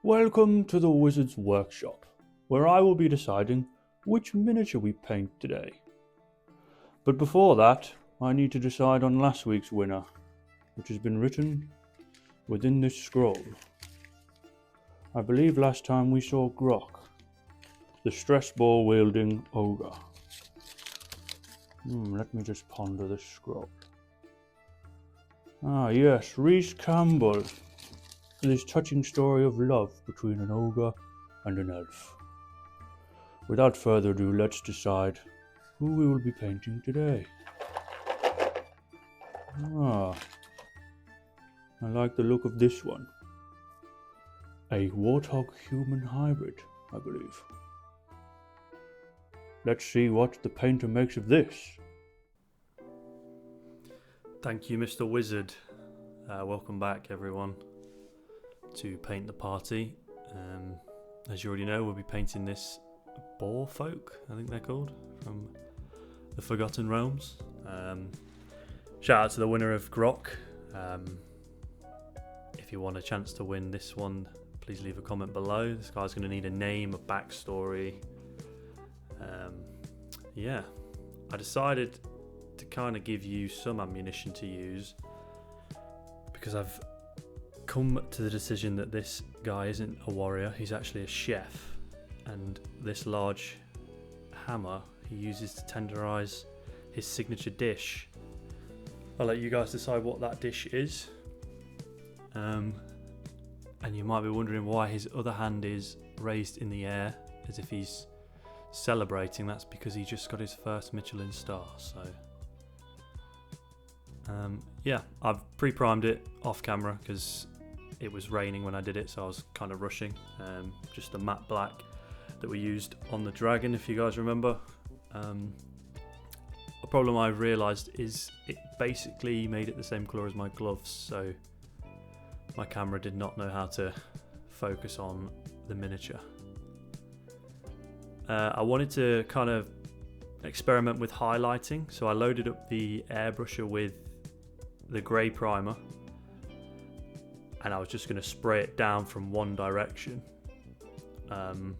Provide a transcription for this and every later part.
Welcome to the Wizard's Workshop, where I will be deciding which miniature we paint today. But before that, I need to decide on last week's winner, which has been written within this scroll. I believe last time we saw Grok, the stress ball wielding ogre. Let me just ponder this scroll. Ah yes, Rhys Campbell. This touching story of love between an ogre and an elf. Without further ado, let's decide who we will be painting today. I like the look of this one. A warthog human hybrid, I believe. Let's see what the painter makes of this. Thank you, Mr. Wizard. Welcome back, everyone, to Paint the Party. As you already know, we'll be painting this boar folk, I think they're called, from the Forgotten Realms. Shout out to the winner of Grok. If you want a chance to win this one, please leave a comment below. This guy's going to need a name, a backstory. I decided to kind of give you some ammunition to use because I've come to the decision that this guy isn't a warrior, he's actually a chef, and this large hammer he uses to tenderize his signature dish. I'll let you guys decide what that dish is. And you might be wondering why his other hand is raised in the air as if he's celebrating. That's because he just got his first Michelin star. So I've pre-primed it off camera because it was raining when I did it, so I was kind of rushing. Just the matte black that we used on the dragon, if you guys remember. A problem I've realised is it basically made it the same colour as my gloves, so my camera did not know how to focus on the miniature. I wanted to kind of experiment with highlighting, so I loaded up the airbrusher with the grey primer, and I was just going to spray it down from one direction, and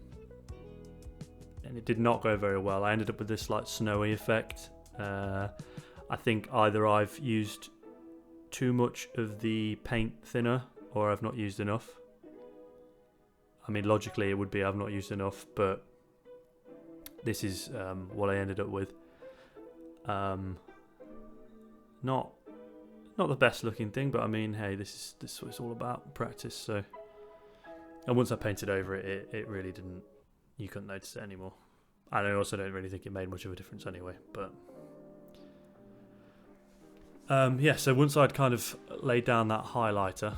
it did not go very well. I ended up with this like snowy effect. I think either I've used too much of the paint thinner or I've not used enough. I mean, logically it would be I've not used enough, but this is what I ended up with. Not the best looking thing, but I mean, hey, this is what it's all about, practice. So, and once I painted over it, it really didn't. You couldn't notice it anymore. And I also don't really think it made much of a difference anyway. But so once I'd kind of laid down that highlighter,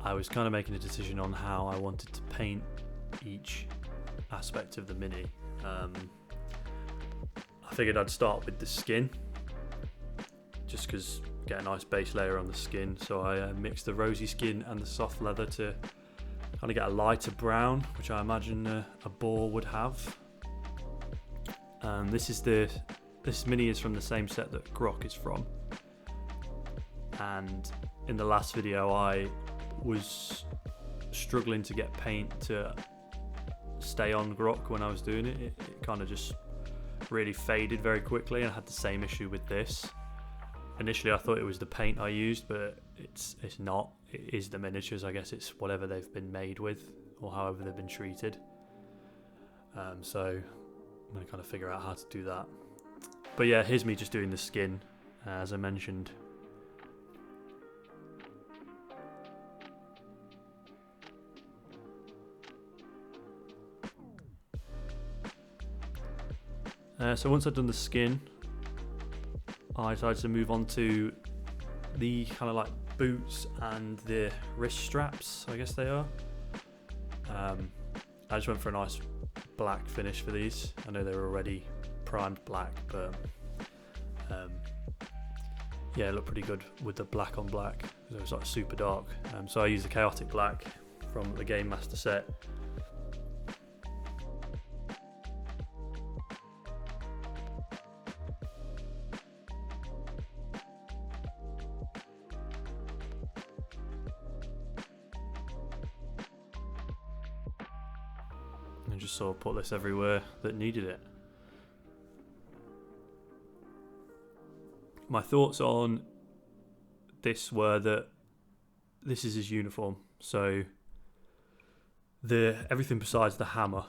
I was kind of making a decision on how I wanted to paint each aspect of the mini. I figured I'd start with the skin, just because get a nice base layer on the skin. So I mixed the rosy skin and the soft leather to kind of get a lighter brown, which I imagine a boar would have. This mini is from the same set that Grok is from, and in the last video I was struggling to get paint to stay on Grok when I was doing it. It kind of just really faded very quickly, and I had the same issue with this. Initially I thought it was the paint I used, but it's not. It is the miniatures. I guess it's whatever they've been made with or however they've been treated. So I'm going to kind of figure out how to do that. But yeah, here's me just doing the skin, as I mentioned. So once I'd done the skin, I decided to move on to the kind of like boots and the wrist straps, I guess they are. I just went for a nice black finish for these. I know they were already primed black, but it looked pretty good with the black on black. It was like super dark. So I used the Chaotic Black from the Game Master set. and just sort of put this everywhere that needed it. My thoughts on this were that this is his uniform, so everything besides the hammer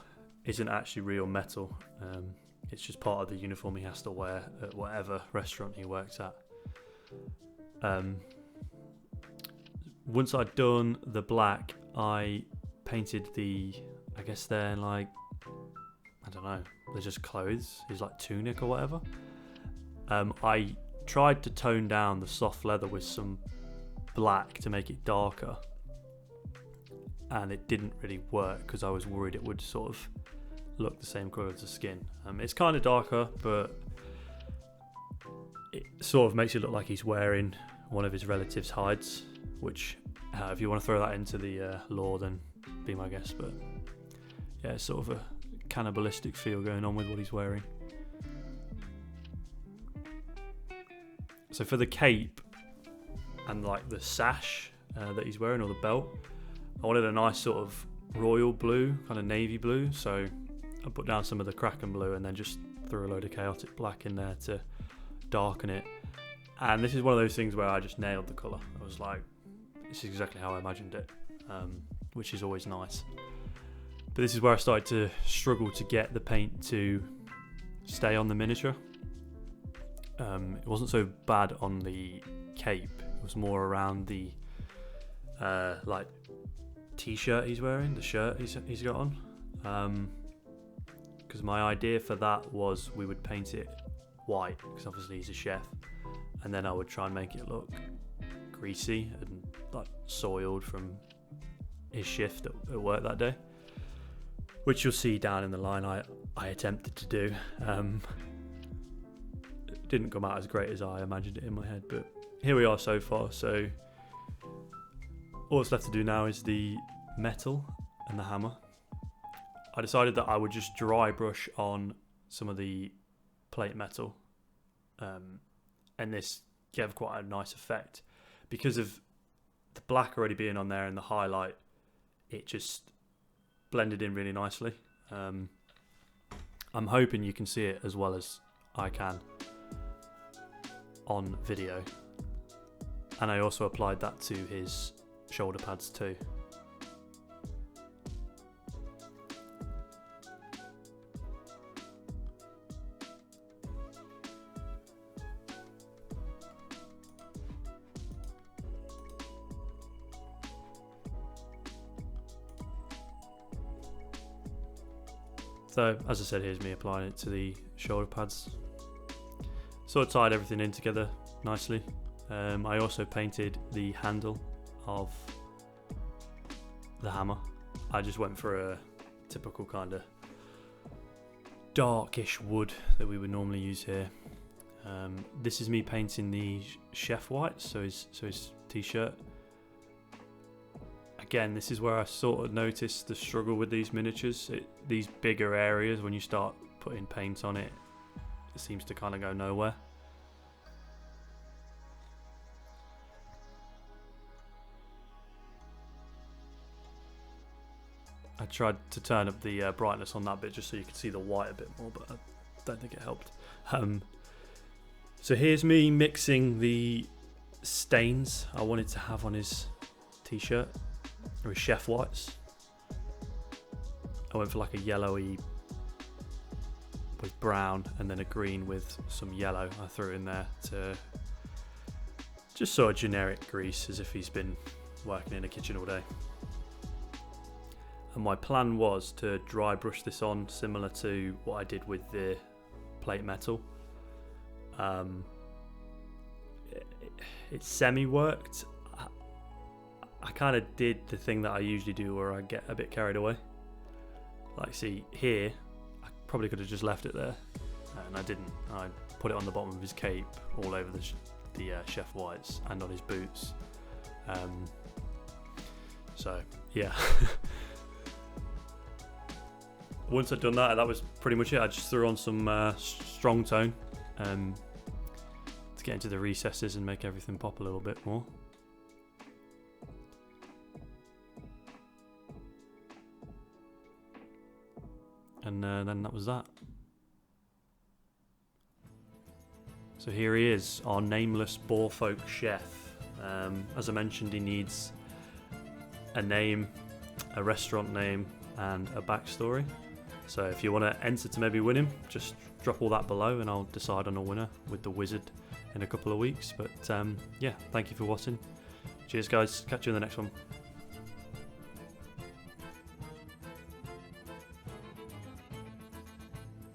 isn't actually real metal. It's just part of the uniform he has to wear at whatever restaurant he works at. Once I'd done the black, I painted I guess they're like, I don't know, they're just clothes, his like tunic or whatever. I tried to tone down the soft leather with some black to make it darker, and it didn't really work because I was worried it would sort of look the same colour as the skin. It's kind of darker, but it sort of makes it look like he's wearing one of his relatives' hides, which if you want to throw that into the lore, then be my guest. But yeah, it's sort of a cannibalistic feel going on with what he's wearing. So for the cape and like the sash that he's wearing, or the belt, I wanted a nice sort of royal blue, kind of navy blue. So I put down some of the Kraken blue and then just threw a load of chaotic black in there to darken it. And this is one of those things where I just nailed the colour. I was like, this is exactly how I imagined it, which is always nice. But this is where I started to struggle to get the paint to stay on the miniature. It wasn't so bad on the cape. It was more around the like t-shirt he's wearing, the shirt he's got on. Because my idea for that was we would paint it white, because obviously he's a chef, and then I would try and make it look greasy and like soiled from his shift at work that day, which you'll see down in the line I attempted to do. It didn't come out as great as I imagined it in my head, but here we are so far. So all that's left to do now is the metal and the hammer. I decided that I would just dry brush on some of the plate metal, and this gave quite a nice effect. Because of the black already being on there and the highlight, it just blended in really nicely. I'm hoping you can see it as well as I can on video. And I also applied that to his shoulder pads too. So, as I said, here's me applying it to the shoulder pads. Sort of tied everything in together nicely. I also painted the handle of the hammer. I just went for a typical kind of darkish wood that we would normally use here. This is me painting the chef white, so his t-shirt. Again, this is where I sort of noticed the struggle with these miniatures. These bigger areas, when you start putting paint on it, it seems to kind of go nowhere. I tried to turn up the brightness on that bit just so you could see the white a bit more, but I don't think it helped. So here's me mixing the stains I wanted to have on his t-shirt, or his chef whites. I went for like a yellowy with brown, and then a green with some yellow I threw in there to just sort of generic grease, as if he's been working in a kitchen all day. And my plan was to dry brush this on similar to what I did with the plate metal. It semi-worked. I kind of did the thing that I usually do where I get a bit carried away. Like, see here, I probably could have just left it there, and I didn't. I put it on the bottom of his cape, all over the chef whites, and on his boots. So yeah. Once I'd done that was pretty much it. I just threw on some strong tone to get into the recesses and make everything pop a little bit more. And then that was that. So here he is, our nameless Boarfolk chef. As I mentioned, he needs a name, a restaurant name, and a backstory. So if you want to enter to maybe win him, just drop all that below and I'll decide on a winner with the wizard in a couple of weeks. But yeah, thank you for watching. Cheers guys, catch you in the next one.